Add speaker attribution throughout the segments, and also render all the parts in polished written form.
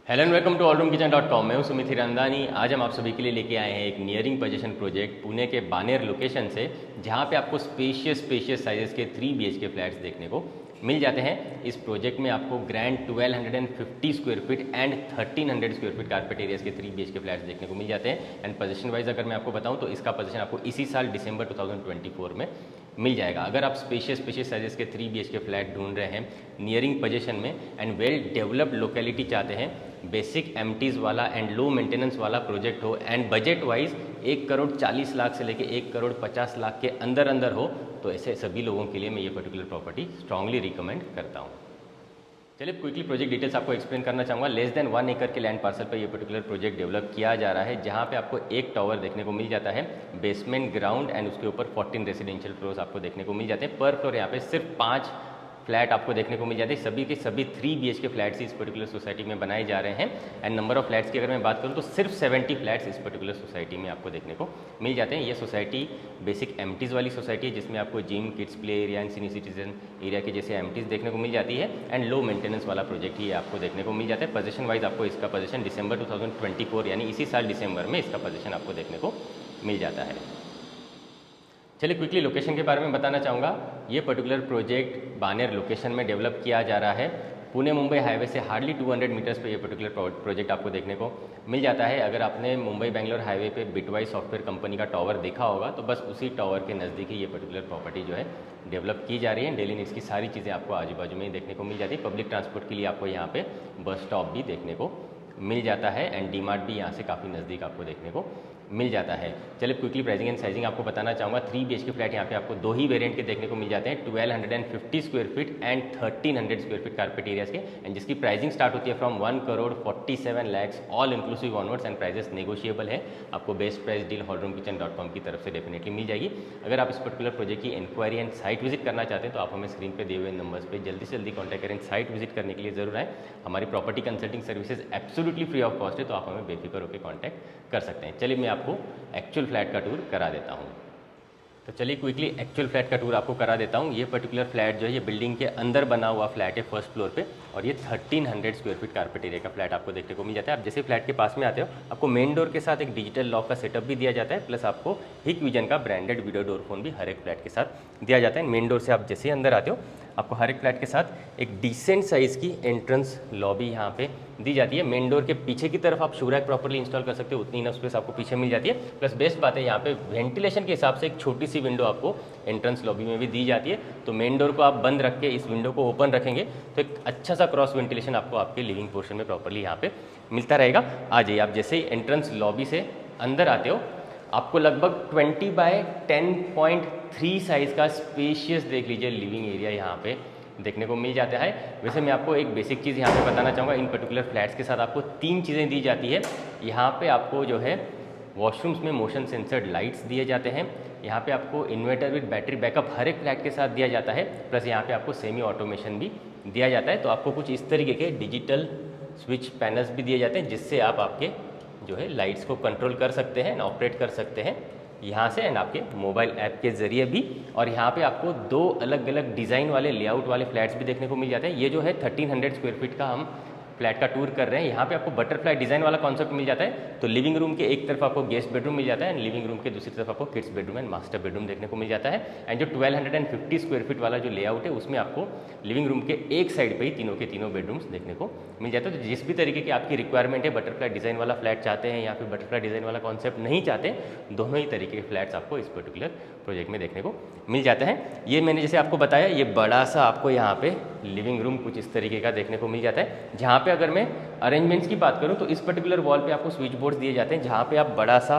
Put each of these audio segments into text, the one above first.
Speaker 1: Hello and welcome to allroomkitchen.com। मैं हूं सुमित हिरंदानी। आज हम आप सभी के लिए लेके आए हैं एक नियरिंग पोजीशन प्रोजेक्ट पुणे के बानेर लोकेशन से, जहां पे आपको स्पेशियस साइजेस के 3 BHK फ्लैट्स देखने को मिल जाते हैं। इस प्रोजेक्ट में आपको grand 1250 square feet and 1300 square feet carpet areas के 3 BHK फ्लैट्स देखने को मिल जाते हैं। एंड पोजीशन वाइज अगर मैं आपको बताऊं तो इसका पोजीशन आपको इसी साल दिसंबर 2024 में मिल जाएगा। अगर आप स्पेशियस साइजेस के 3 BHK फ्लैट ढूंढ रहे हैं नियरिंग पोजीशन में एंड वेल डेवलप्ड लोकेलिटी चाहते हैं, बेसिक एमटीज वाला एंड लो मेंटेनेंस वाला प्रोजेक्ट हो and budget wise 1 crore 40 lakh से लेके 1 करोड़ 50 लाख के अंदर हो, तो ऐसे सभी लोगों के लिए मैं ये पर्टिकुलर प्रॉपर्टी स्ट्रांगली रिकमेंड करता हूँ। चलिए क्विकली प्रोजेक्ट डिटेल्स आपको एक्सप्लेन करना चाहूँगा। लेस देन 1 एकड़ के लैंड पार्सल पर ये पर्टिकुलर प्रोजेक्ट डेवलप किया जा रहा है, जहाँ पे आपको एक टावर देखने को मिल जाता है, बेसमेंट ग्राउंड एंड उसके ऊपर 14 रेजिडेंशियल फ्लोर्स आपको देखने को मिल जाते हैं। पर फ्लोर यहाँ पे सिर्फ 5 फ्लैट आपको देखने को मिल जाते हैं। सभी के सभी 3 BHK फ्लैट्स इस पर्टिकुलर सोसाइटी में बनाए जा रहे हैं। एंड नंबर ऑफ फ्लैट्स की अगर मैं बात करूं तो सिर्फ 70 फ्लैट्स इस पर्टिकुलर सोसाइटी में आपको देखने को मिल जाते हैं। ये सोसाइटी बेसिक एमटीज वाली सोसाइटी है, जिसमें आपको gym, kids play area and senior citizen area के जैसे एमटीज देखने को मिल जाती है। एंड लो मेंटेनेंस वाला प्रोजेक्ट ही आपको देखने को मिल जाता है। पोजीशन वाइज आपको इसका पोजीशन दिसंबर 2024 यानी इसी साल दिसंबर में इसका पोजीशन आपको देखने को मिल जाता है। चलिए क्विकली लोकेशन के बारे में बताना चाहूँगा। ये पर्टिकुलर प्रोजेक्ट बानेर लोकेशन में डेवलप किया जा रहा है। पुणे मुंबई हाईवे से हार्डली 200 मीटर्स पे ये पर्टिकुलर प्रोजेक्ट आपको देखने को मिल जाता है। अगर आपने मुंबई बेंगलोर हाईवे पे बिटवाइस सॉफ्टवेयर कंपनी का टावर देखा होगा, तो बस उसी टावर के नज़दीक ही ये पर्टिकुलर प्रॉपर्टी जो है डेवलप की जा रही है। डेली नीड्स की सारी चीज़ें आपको आजू बाजू में ही देखने को मिल जाती है। पब्लिक ट्रांसपोर्ट के लिए आपको यहाँ पे बस स्टॉप भी देखने को मिल जाता है एंड डीमार्ट भी यहाँ से काफ़ी नज़दीक आपको देखने को मिल जाता है। चलिए क्विकली प्राइसिंग एंड साइजिंग आपको बताना चाहूँगा। 3 BHK फ्लैट यहाँ पे आपको 2 ही वेरिएंट के देखने को मिल जाते हैं, 1250 square feet and 1300 square feet carpet areas के, एंड जिसकी प्राइसिंग स्टार्ट होती है from 1 crore 47 lakh all inclusive onwards and prices negotiable है। आपको बेस्ट प्राइस डील allroomkitchen.com की तरफ से डेफिनेटली मिल जाएगी। अगर आप इस पर्टिकुलर प्रोजेक्ट की इंक्वायरी एंड साइट विजिट करना चाहते हैं तो आप हमें स्क्रीन पर दिए हुए नंबर्स पर जल्दी से जल्दी कॉन्टैक्ट करें। साइट विजिट करने के लिए जरूर आए। हमारी property consulting services absolutely free of cost है, तो आप हमें बेफिक्र होकर कॉन्टैक्ट कर सकते हैं। चलिए मैं आपको एक्चुअल फ्लैट का टूर करा देता हूँ। तो चलिए क्विकली एक्चुअल फ्लैट का टूर आपको करा देता हूँ। ये पर्टिकुलर फ्लैट जो है ये बिल्डिंग के अंदर बना हुआ फ्लैट है फर्स्ट फ्लोर पे, और ये 1300 स्क्वायर फीट कारपेट एरिया का फ्लैट आपको देखने को मिल जाता है। आप जैसे फ्लैट के पास में आते हो, आपको मेन डोर के साथ एक डिजिटल लॉक का सेटअप भी दिया जाता है, प्लस आपको हिकविजन का ब्रांडेड वीडियो डोर फोन भी हर एक फ्लैट के साथ दिया जाता है। मेन डोर से आप जैसे ही अंदर आते हो, आपको हर एक फ्लैट के साथ एक डिसेंट साइज़ की एंट्रेंस लॉबी यहाँ पे दी जाती है। मेन डोर के पीछे की तरफ आप शूरैक प्रॉपर्ली इंस्टॉल कर सकते हो, उतनी इनफ स्पेस आपको पीछे मिल जाती है। प्लस बेस्ट बात है यहाँ पे वेंटिलेशन के हिसाब से एक छोटी सी विंडो आपको एंट्रेंस लॉबी में भी दी जाती है। तो मेन डोर को आप बंद रख के इस विंडो को ओपन रखेंगे तो एक अच्छा सा क्रॉस वेंटिलेशन आपको आपके लिविंग पोर्शन में प्रॉपर्ली यहाँ पे मिलता रहेगा। आ जाइए, आप जैसे ही एंट्रेंस लॉबी से अंदर आते हो, आपको लगभग 20 बाय 10.3 साइज़ का स्पेशियस देख लीजिए लिविंग एरिया यहाँ पे देखने को मिल जाता है। वैसे मैं आपको एक बेसिक चीज़ यहाँ पे बताना चाहूँगा। इन पर्टिकुलर फ्लैट्स के साथ आपको 3 चीज़ें दी जाती है। यहाँ पे आपको जो है वॉशरूम्स में मोशन सेंसर्ड लाइट्स दिए जाते हैं। यहाँ पे आपको इन्वर्टर विद बैटरी बैकअप हर एक फ्लैट के साथ दिया जाता है। प्लस यहाँ पे आपको सेमी ऑटोमेशन भी दिया जाता है। तो आपको कुछ इस तरीके के डिजिटल स्विच पैनल्स भी दिए जाते हैं, जिससे आप आपके जो है लाइट्स को कंट्रोल कर सकते हैं, ऑपरेट कर सकते हैं यहाँ से एंड आपके मोबाइल ऐप के ज़रिए भी। और यहाँ पे आपको 2 अलग अलग डिज़ाइन वाले लेआउट वाले फ्लैट्स भी देखने को मिल जाते हैं। ये जो है 1300 स्क्वायर फीट का हम फ्लैट का टूर कर रहे हैं। यहाँ पे आपको बटरफ्लाई डिज़ाइन वाला कॉन्सेप्ट मिल जाता है। तो लिविंग रूम के एक तरफ आपको गेस्ट बेडरूम मिल जाता है एंड लिविंग रूम के दूसरी तरफ आपको kids bedroom and master bedroom देखने को मिल जाता है। एंड जो 1250 स्क्वायर फीट वाला जो लेआउट है, उसमें आपको लिविंग रूम के एक साइड पे ही तीनों के तीनों बेडरूम्स देखने को मिल जाते हैं। तो जिस भी तरीके की आपकी रिक्वायरमेंट है, बटरफ्लाई डिज़ाइन वाला फ्लैट चाहते हैं या फिर बटरफ्लाई डिज़ाइन वाला कॉन्सेप्ट नहीं चाहते, दोनों ही तरीके के फ्लैट्स आपको इस पर्टिकुलर प्रोजेक्ट में देखने को मिल जाते हैं। ये मैंने जैसे आपको बताया, ये बड़ा सा आपको यहाँ पे लिविंग रूम कुछ इस तरीके का देखने को मिल जाता है, जहाँ पे अगर मैं अरेंजमेंट्स की बात करूँ तो इस पर्टिकुलर वॉल पे आपको स्विच बोर्ड्स दिए जाते हैं, जहाँ पे आप बड़ा सा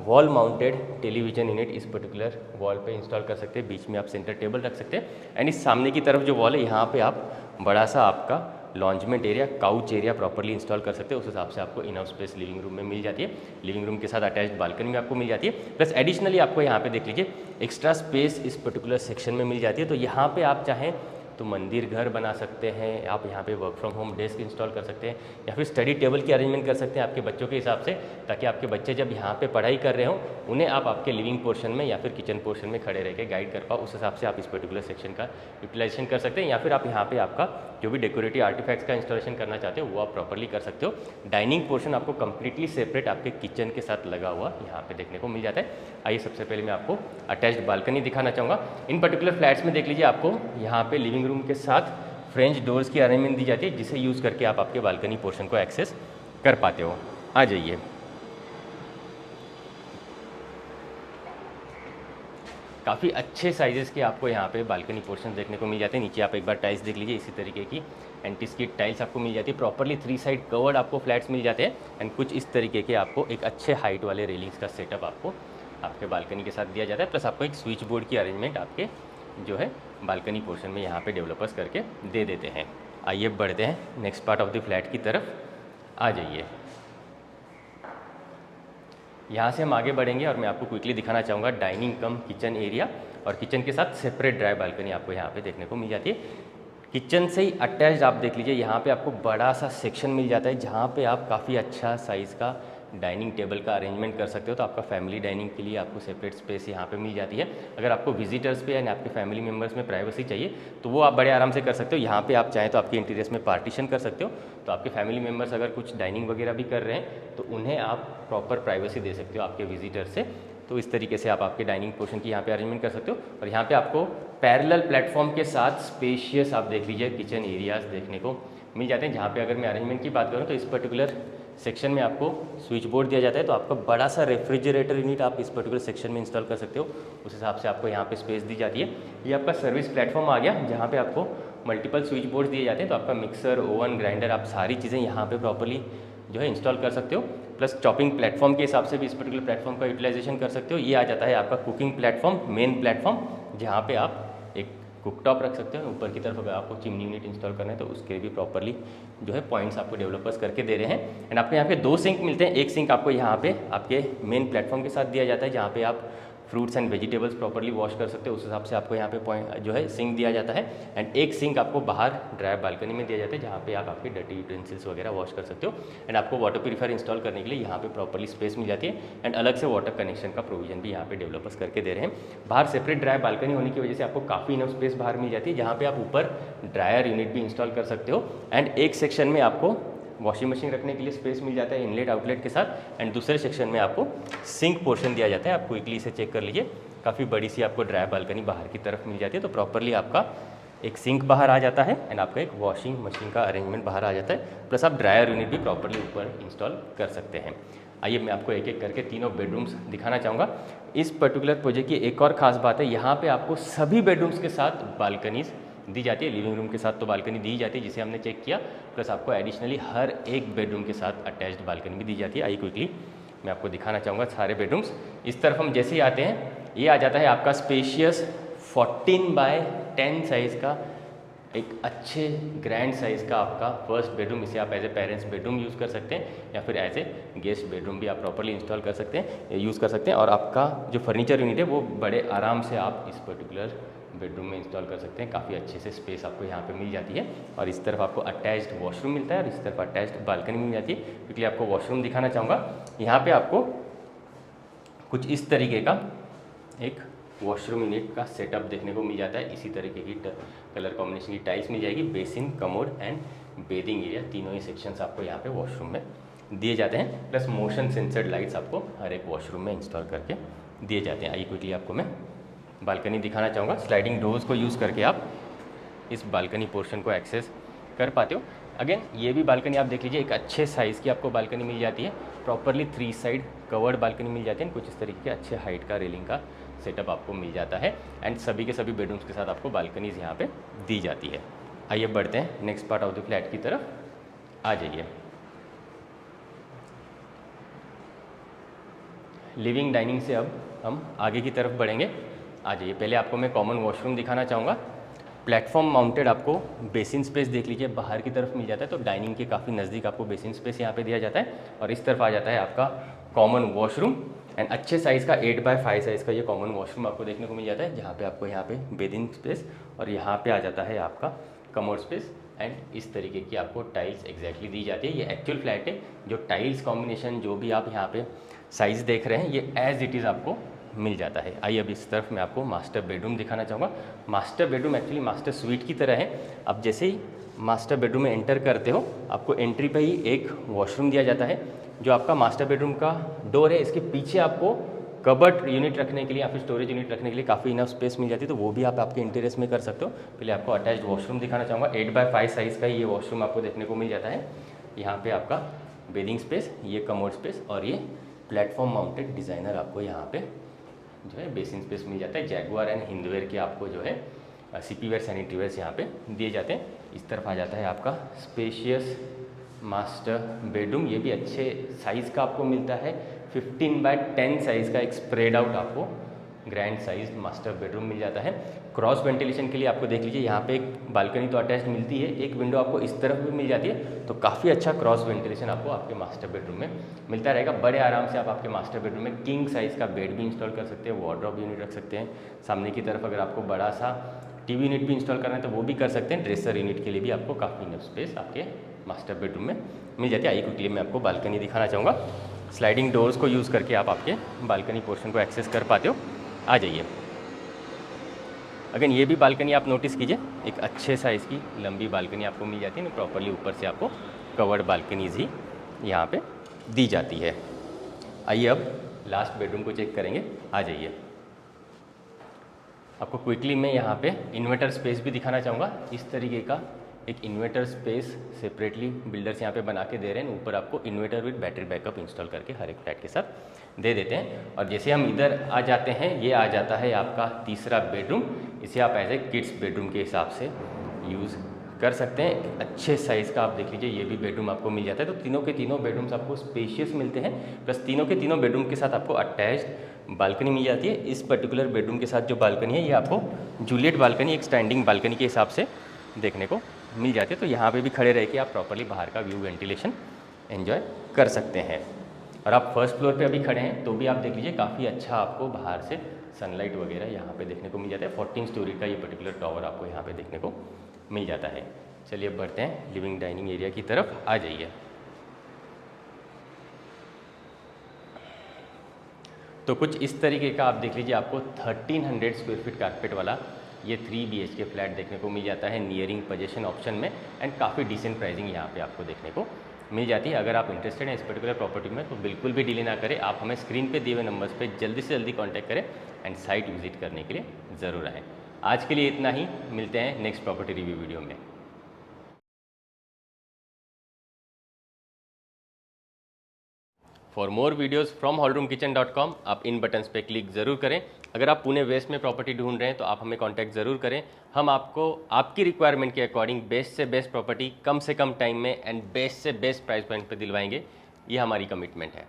Speaker 1: वॉल माउंटेड टेलीविजन यूनिट इस पर्टिकुलर वॉल पे इंस्टॉल कर सकते हैं। बीच में आप सेंटर टेबल रख सकते हैं एंड इस सामने की तरफ जो वॉल है, यहाँ पे आप बड़ा सा आपका लॉन्जमेंट area, couch area properly install कर सकते हैं। उस हिसाब से आपको इनफ स्पेस लिविंग रूम में मिल जाती है। लिविंग रूम के साथ अटैच्ड बालकनी में आपको मिल जाती है। प्लस एडिशनली आपको यहाँ पे देख लीजिए एक्स्ट्रा स्पेस इस पर्टिकुलर सेक्शन में मिल जाती है। तो यहाँ पे आप चाहें तो मंदिर घर बना सकते हैं आप, यहाँ पे work from home desk install कर सकते हैं, या फिर स्टडी टेबल की अरेंजमेंट कर सकते हैं आपके बच्चों के हिसाब से, ताकि आपके बच्चे जब यहाँ पे पढ़ाई कर रहे हो उन्हें आप आपके लिविंग पोर्शन में या फिर किचन पोर्शन में खड़े रह के गाइड कर पाओ। उस हिसाब से आप इस पर्टिकुलर सेक्शन का यूटिलाइजेशन कर सकते हैं, या फिर आप यहाँ पे आपका जो भी डेकोरेटिव आर्टिफैक्ट्स का इंस्टॉलेशन करना चाहते हो वो आप प्रॉपर्ली कर सकते हो। डाइनिंग पोर्शन आपको कंप्लीटली सेपरेट आपके किचन के साथ लगा हुआ यहाँ पे देखने को मिल जाता है। आइए सबसे पहले मैं आपको अटैच्ड बालकनी दिखाना चाहूँगा। इन पर्टिकुलर फ्लैट्स में देख लीजिए आपको यहाँ पे लिविंग रूम के साथ फ्रेंच डोर्स की अरेंजमेंट दी जाती है, जिसे यूज़ करके आप आपके बालकनी पोर्शन को एक्सेस कर पाते हो। आ जाइए, काफ़ी अच्छे साइजेस के आपको यहाँ पे बालकनी पोर्शन देखने को मिल जाते हैं। नीचे आप एक बार टाइल्स देख लीजिए, इसी तरीके की एंटी स्किड टाइल्स आपको मिल जाती है। प्रॉपर्ली 3 साइड कवर्ड आपको फ्लैट्स मिल जाते हैं, एंड कुछ इस तरीके के आपको एक अच्छे हाइट वाले रेलिंग्स का सेटअप आपको आपके बालकनी के साथ दिया जाता है। प्लस आपको एक स्विच बोर्ड की अरेंजमेंट आपके जो है बालकनी पोर्शन में यहाँ पे डेवलपर्स करके दे देते हैं। आइए बढ़ते हैं next part of the flat की तरफ। आ जाइए, यहाँ से हम आगे बढ़ेंगे और मैं आपको क्विकली दिखाना चाहूँगा डाइनिंग कम किचन एरिया, और किचन के साथ सेपरेट ड्राई बालकनी आपको यहाँ पे देखने को मिल जाती है। किचन से ही अटैच्ड आप देख लीजिए, यहाँ पे आपको बड़ा सा सेक्शन मिल जाता है, जहाँ पे आप काफ़ी अच्छा साइज़ का डाइनिंग टेबल का अरेंजमेंट कर सकते हो। तो आपका फैमिली डाइनिंग के लिए आपको सेपरेट स्पेस यहाँ पे मिल जाती है। अगर आपको विजिटर्स पे या आपके फैमिली मेम्बर्स में प्राइवेसी चाहिए तो वो आप बड़े आराम से कर सकते हो। यहाँ पे आप चाहें तो आपके इंटीरियर्स में पार्टीशन कर सकते हो, तो आपके फैमिली मेम्बर्स अगर कुछ डाइनिंग वगैरह भी कर रहे हैं तो उन्हें आप प्रॉपर प्राइवेसी दे सकते हो आपके विजिटर से। तो इस तरीके से आप आपके डाइनिंग पोर्शन की यहाँ पे अरेंजमेंट कर सकते हो। और यहाँ पे आपको पैरेलल प्लेटफॉर्म के साथ स्पेशियस आप देख लीजिए किचन एरियाज देखने को मिल जाते हैं। जहाँ पे अगर मैं अरेंजमेंट की बात करूँ तो इस पर्टिकुलर सेक्शन में आपको स्विच बोर्ड दिया जाता है, तो आपका बड़ा सा रेफ्रिजरेटर यूनिट आप इस पर्टिकुलर सेक्शन में इंस्टॉल कर सकते हो। उस हिसाब से आपको यहाँ पे स्पेस दी जाती है। ये आपका सर्विस प्लेटफॉर्म आ गया, जहाँ पे आपको मल्टीपल स्विच बोर्ड दिए जाते हैं। तो आपका मिक्सर, ओवन, ग्राइंडर, आप सारी चीज़ें यहाँ पे प्रॉपर्ली जो है इंस्टॉल कर सकते हो। प्लस चॉपिंग प्लेटफॉर्म के हिसाब से भी इस पर्टिकुलर प्लेटफॉर्म का यूटिलाइजेशन कर सकते हो। ये आ जाता है आपका कुकिंग प्लेटफॉर्म, मेन प्लेटफॉर्म, जहाँ पे आप एक कुकटॉप रख सकते हो। ऊपर की तरफ अगर आपको चिमनी यूनिट इंस्टॉल करना है तो उसके भी प्रॉपर्ली जो है पॉइंट्स आपको डेवलपर्स करके दे रहे हैं। एंड आपको यहाँ पे 2 सिंक मिलते हैं। एक सिंक आपको यहाँ पे आपके मेन प्लेटफॉर्म के साथ दिया जाता है, जहाँ पे आप fruits and vegetables properly wash कर सकते हो। उस हिसाब से आपको यहाँ पे पॉइंट जो है सिंक दिया जाता है। एंड एक सिंक आपको बाहर ड्राई बालकनी में दिया जाता है, जहाँ पे आप आपके डर्टी यूटेंसिल्स वगैरह वॉश कर सकते हो। एंड आपको वाटर प्यूरीफायर इंस्टॉल करने के लिए यहाँ पे प्रॉपर्ली स्पेस मिल जाती है। एंड अलग से वाटर कनेक्शन का प्रोविजन भी यहाँ पे डेवलपर्स करके दे रहे हैं। बाहर सेपरेट ड्राई बालकनी होने की वजह से आपको काफ़ी इनफ स्पेस बाहर मिल जाती है, जहाँ पे आप ऊपर ड्रायर यूनिट भी इंस्टॉल कर सकते हो। एंड एक सेक्शन में आपको वॉशिंग मशीन रखने के लिए स्पेस मिल जाता है इनलेट आउटलेट के साथ। एंड दूसरे सेक्शन में आपको सिंक पोर्शन दिया जाता है। आप क्विकली इसे चेक कर लीजिए, काफ़ी बड़ी सी आपको ड्राई बालकनी बाहर की तरफ मिल जाती है। तो प्रॉपर्ली आपका एक सिंक बाहर आ जाता है एंड आपका एक वॉशिंग मशीन का अरेंजमेंट बाहर आ जाता है। प्लस आप ड्रायर यूनिट भी प्रॉपर्ली ऊपर इंस्टॉल कर सकते हैं। आइए मैं आपको एक एक करके तीनों बेडरूम्स दिखाना चाहूँगा। इस पर्टिकुलर प्रोजेक्ट की एक और ख़ास बात है, यहाँ पे आपको सभी बेडरूम्स के साथ बालकनीज दी जाती है। लिविंग रूम के साथ तो बालकनी दी जाती है जिसे हमने चेक किया, प्लस आपको एडिशनली हर एक बेडरूम के साथ अटैच्ड बालकनी भी दी जाती है। आइए क्विकली मैं आपको दिखाना चाहूँगा सारे बेडरूम्स। इस तरफ हम जैसे ही आते हैं, ये आ जाता है आपका स्पेशियस 14x10 साइज़ का एक अच्छे ग्रैंड साइज़ का आपका फर्स्ट बेडरूम। इसे आप as a parents bedroom use कर सकते हैं, या फिर एज ए गेस्ट बेडरूम भी आप प्रॉपर्ली इंस्टॉल कर सकते हैं, यूज़ कर सकते हैं। और आपका जो फर्नीचर यूनिट है वो बड़े आराम से आप इस पर्टिकुलर बेडरूम में इंस्टॉल कर सकते हैं। काफ़ी अच्छे से स्पेस आपको यहाँ पे मिल जाती है। और इस तरफ आपको अटैच्ड वॉशरूम मिलता है और इस तरफ अटैच्ड बालकनी मिल जाती है। क्योंकि आपको वॉशरूम दिखाना चाहूँगा, यहाँ पे आपको कुछ इस तरीके का एक वॉशरूम यूनिट का सेटअप देखने को मिल जाता है। इसी तरीके की कलर कॉम्बिनेशन की टाइल्स मिल जाएगी। Basin, commode and bathing area, तीनों ही सेक्शंस आपको यहाँ पे वॉशरूम में दिए जाते हैं। प्लस मोशन सेंसर्ड लाइट्स आपको हर एक वॉशरूम में इंस्टॉल करके दिए जाते हैं। आइए क्विकली आपको मैं बालकनी दिखाना चाहूँगा। स्लाइडिंग डोर्स को यूज़ करके आप इस बालकनी पोर्शन को एक्सेस कर पाते हो। अगेन ये भी बालकनी आप देख लीजिए, एक अच्छे साइज़ की आपको बालकनी मिल जाती है। प्रॉपर्ली 3 साइड कवर्ड बालकनी मिल जाती है। कुछ इस तरीके के अच्छे हाइट का रेलिंग का सेटअप आपको मिल जाता है। एंड सभी के सभी बेडरूम्स के साथ आपको बालकनीज यहाँ पे दी जाती है। आइए बढ़ते हैं next part of the flat की तरफ। आ जाइए, लिविंग डाइनिंग से अब हम आगे की तरफ बढ़ेंगे। आ जाइए, पहले आपको मैं कॉमन वॉशरूम दिखाना चाहूँगा। प्लेटफॉर्म माउंटेड आपको बेसिन स्पेस देख लीजिए बाहर की तरफ मिल जाता है। तो डाइनिंग के काफ़ी नज़दीक आपको बेसिन स्पेस यहाँ पे दिया जाता है। और इस तरफ आ जाता है आपका कॉमन वॉशरूम एंड अच्छे साइज़ का 8x5 साइज़ का ये कॉमन वॉशरूम आपको देखने को मिल जाता है, जहाँ पे आपको यहाँ पे बेदिंग स्पेस और यहाँ पे आ जाता है आपका कमोड स्पेस एंड इस तरीके की आपको टाइल्स एग्जैक्टली दी जाती है। ये एक्चुअल फ्लैट है, जो टाइल्स कॉम्बिनेशन जो भी आप यहाँ पे साइज़ देख रहे हैं ये एज इट इज़ आपको मिल जाता है। आइए अब इस तरफ मैं आपको मास्टर बेडरूम दिखाना चाहूँगा। Master bedroom actually master sweet की तरह है। अब जैसे ही मास्टर बेडरूम में एंटर करते हो आपको एंट्री पे ही एक वॉशरूम दिया जाता है। जो आपका मास्टर बेडरूम का डोर है इसके पीछे आपको कबर्ड यूनिट रखने के लिए या फिर स्टोरेज यूनिट रखने के लिए काफ़ी इनफ स्पेस मिल जाती है, तो वो भी आप आपके इंटीरियर्स में कर सकते हो। पहले आपको अटैच्ड वॉशरूम दिखाना चाहूँगा। 8x5 साइज़ का ये वॉशरूम आपको देखने को मिल जाता है। यहाँ पे आपका बेदिंग स्पेस, ये कमोड स्पेस और ये प्लेटफॉर्म माउंटेड डिज़ाइनर आपको यहाँ पे जो है बेसिन स्पेस मिल जाता है। जैगुआर एंड हिंदवेयर के आपको जो है सीपी वेयर सैनिटरी वेयर्स यहाँ पे दिए जाते हैं। इस तरफ आ जाता है आपका स्पेशियस मास्टर बेडरूम, ये भी अच्छे साइज़ का आपको मिलता है। 15x10 साइज़ का एक स्प्रेड आउट आपको ग्रैंड साइज मास्टर बेडरूम मिल जाता है। क्रॉस वेंटिलेशन के लिए आपको देख लीजिए यहाँ पे एक बालकनी तो अटैच मिलती है, एक विंडो आपको इस तरफ भी मिल जाती है, तो काफ़ी अच्छा क्रॉस वेंटिलेशन आपको आपके मास्टर बेडरूम में मिलता रहेगा। बड़े आराम से आप आपके मास्टर बेडरूम में किंग साइज़ का बेड भी इंस्टॉल कर सकते हैं, वार्डरोब यूनिट रख सकते हैं। सामने की तरफ अगर आपको बड़ा सा टीवी यूनिट भी इंस्टॉल करना है तो वो भी कर सकते हैं। ड्रेसर यूनिट के लिए भी आपको काफ़ी इनफ स्पेस आपके मास्टर बेडरूम में मिल जाती है। आइए क्विकली मैं आपको बालकनी दिखाना चाहूँगा। स्लाइडिंग डोर्स को यूज़ करके आप आपके बालकनी पोर्शन को एक्सेस कर पाते हो। आ जाइए। अगेन ये भी बालकनी आप नोटिस कीजिए, एक अच्छे साइज़ की लंबी बालकनी आपको मिल जाती है ना, प्रॉपरली ऊपर से आपको कवर्ड बालकनीज ही यहाँ पे दी जाती है। आइए अब लास्ट बेडरूम को चेक करेंगे। आ जाइए। आपको क्विकली मैं यहाँ पे इन्वर्टर स्पेस भी दिखाना चाहूँगा। इस तरीके का एक इन्वर्टर स्पेस सेपरेटली बिल्डर्स यहाँ पे बना के दे रहे हैं। ऊपर आपको inverter with battery backup install करके हर एक फ्लैट के साथ दे देते हैं। और जैसे हम इधर आ जाते हैं, ये आ जाता है आपका तीसरा बेडरूम। इसे आप एज ए किड्स बेडरूम के हिसाब से यूज़ कर सकते हैं। अच्छे साइज़ का आप देख लीजिए, ये भी बेडरूम आपको मिल जाता है। तो तीनों के तीनों बेडरूम्स आपको स्पेशियस मिलते हैं, प्लस तीनों के तीनों बेडरूम के साथ आपको अटैच्ड बालकनी मिल जाती है। इस पर्टिकुलर बेडरूम के साथ जो बालकनी है ये आपको जूलियट बालकनी, एक स्टैंडिंग बालकनी के हिसाब से देखने को मिल जाती है। तो यहाँ पे भी खड़े रह के आप प्रॉपर्ली बाहर का व्यू वेंटिलेशन एंजॉय कर सकते हैं। और आप फर्स्ट फ्लोर पे अभी खड़े हैं तो भी आप देख लीजिए, काफ़ी अच्छा आपको बाहर से सनलाइट वगैरह यहाँ पे देखने को मिल जाता है। 14 स्टोरी का ये पर्टिकुलर टावर आपको यहाँ पे देखने को मिल जाता है। चलिए अब बढ़ते हैं लिविंग डाइनिंग एरिया की तरफ। आ जाइए। तो कुछ इस तरीके का आप देख लीजिए, आपको 1300 स्क्वायर फीट कारपेट वाला ये 3 BHK फ्लैट देखने को मिल जाता है नियरिंग पोजीशन ऑप्शन में। एंड काफ़ी डिसेंट प्राइसिंग यहाँ पे आपको देखने को मिल जाती है। अगर आप इंटरेस्टेड हैं इस पर्टिकुलर प्रॉपर्टी में तो बिल्कुल भी डिले ना करें, आप हमें स्क्रीन पे दिए हुए नंबर्स पे जल्दी से जल्दी कांटेक्ट करें एंड साइट विजिट करने के लिए ज़रूर आएँ। आज के लिए इतना ही, मिलते हैं नेक्स्ट प्रॉपर्टी रिव्यू वीडियो में। For more videos from hallroomkitchen.com आप इन बटन्स पे क्लिक ज़रूर करें। अगर आप पुणे वेस्ट में प्रॉपर्टी ढूंढ रहे हैं तो आप हमें कांटेक्ट ज़रूर करें। हम आपको आपकी रिक्वायरमेंट के अकॉर्डिंग बेस्ट से बेस्ट प्रॉपर्टी कम से कम टाइम में एंड बेस्ट से बेस्ट प्राइस पॉइंट पे दिलवाएंगे। ये हमारी कमिटमेंट है।